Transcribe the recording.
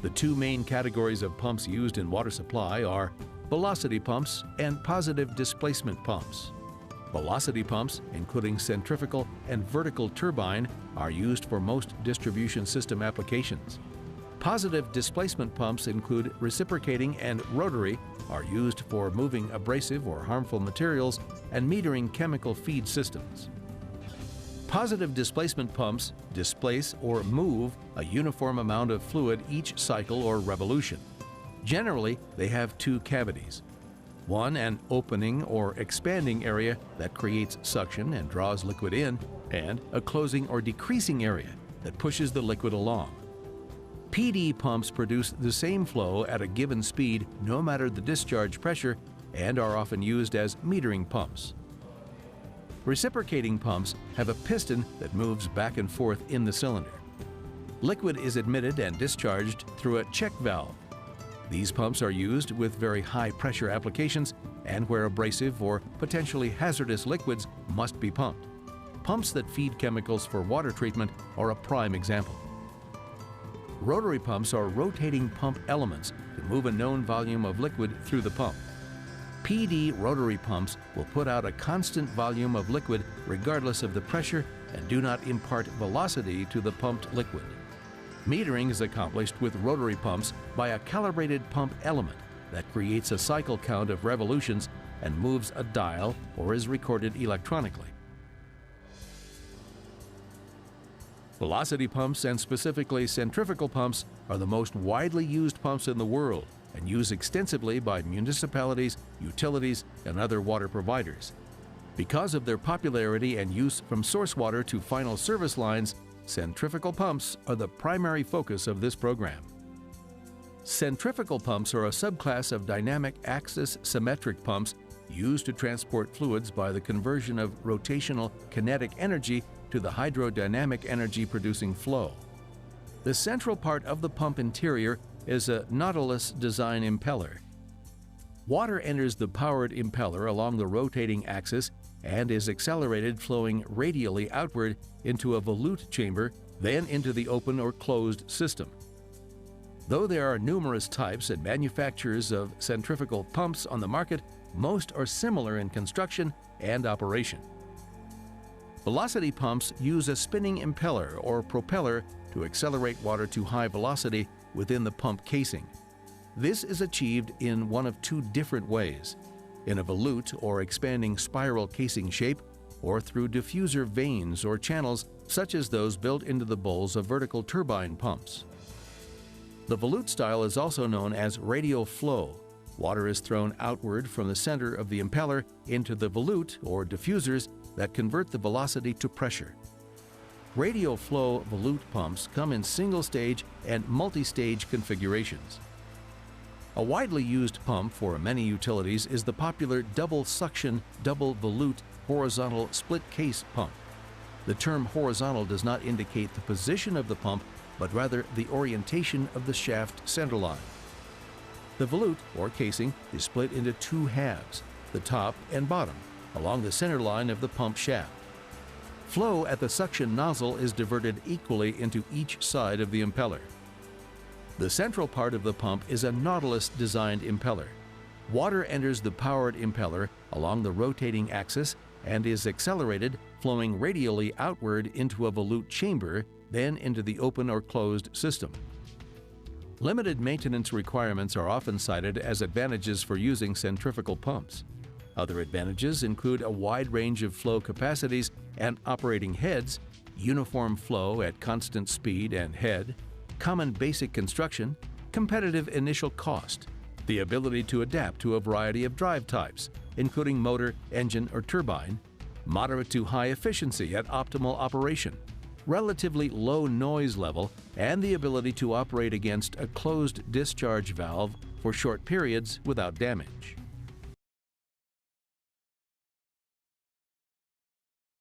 The two main categories of pumps used in water supply are velocity pumps and positive displacement pumps. Velocity pumps, including centrifugal and vertical turbine, are used for most distribution system applications. Positive displacement pumps include reciprocating and rotary, are used for moving abrasive or harmful materials and metering chemical feed systems. Positive displacement pumps displace or move a uniform amount of fluid each cycle or revolution. Generally, they have two cavities. One, an opening or expanding area that creates suction and draws liquid in, and a closing or decreasing area that pushes the liquid along. PD pumps produce the same flow at a given speed no matter the discharge pressure and are often used as metering pumps. Reciprocating pumps have a piston that moves back and forth in the cylinder. Liquid is admitted and discharged through a check valve. These pumps are used with very high pressure applications and where abrasive or potentially hazardous liquids must be pumped. Pumps that feed chemicals for water treatment are a prime example. Rotary pumps are rotating pump elements to move a known volume of liquid through the pump. PD rotary pumps will put out a constant volume of liquid regardless of the pressure and do not impart velocity to the pumped liquid. Metering is accomplished with rotary pumps by a calibrated pump element that creates a cycle count of revolutions and moves a dial or is recorded electronically. Velocity pumps, and specifically centrifugal pumps, are the most widely used pumps in the world and used extensively by municipalities, utilities, and other water providers. Because of their popularity and use from source water to final service lines, centrifugal pumps are the primary focus of this program. Centrifugal pumps are a subclass of dynamic axis symmetric pumps used to transport fluids by the conversion of rotational kinetic energy to the hydrodynamic energy-producing flow. The central part of the pump interior is a Nautilus design impeller. Water enters the powered impeller along the rotating axis and is accelerated flowing radially outward into a volute chamber, then into the open or closed system. Though there are numerous types and manufacturers of centrifugal pumps on the market, most are similar in construction and operation. Velocity pumps use a spinning impeller or propeller to accelerate water to high velocity within the pump casing. This is achieved in one of two different ways: in a volute or expanding spiral casing shape, or through diffuser vanes or channels such as those built into the bowls of vertical turbine pumps. The volute style is also known as radial flow. Water is thrown outward from the center of the impeller into the volute or diffusers that convert the velocity to pressure. Radial flow volute pumps come in single-stage and multi-stage configurations. A widely used pump for many utilities is the popular double-suction, double-volute horizontal split-case pump. The term horizontal does not indicate the position of the pump, but rather the orientation of the shaft centerline. The volute, or casing, is split into two halves, the top and bottom, along the center line of the pump shaft. Flow at the suction nozzle is diverted equally into each side of the impeller. The central part of the pump is a Nautilus-designed impeller. Water enters the powered impeller along the rotating axis and is accelerated, flowing radially outward into a volute chamber, then into the open or closed system. Limited maintenance requirements are often cited as advantages for using centrifugal pumps. Other advantages include a wide range of flow capacities and operating heads, uniform flow at constant speed and head, common basic construction, competitive initial cost, the ability to adapt to a variety of drive types, including motor, engine, or turbine, moderate to high efficiency at optimal operation, relatively low noise level, and the ability to operate against a closed discharge valve for short periods without damage.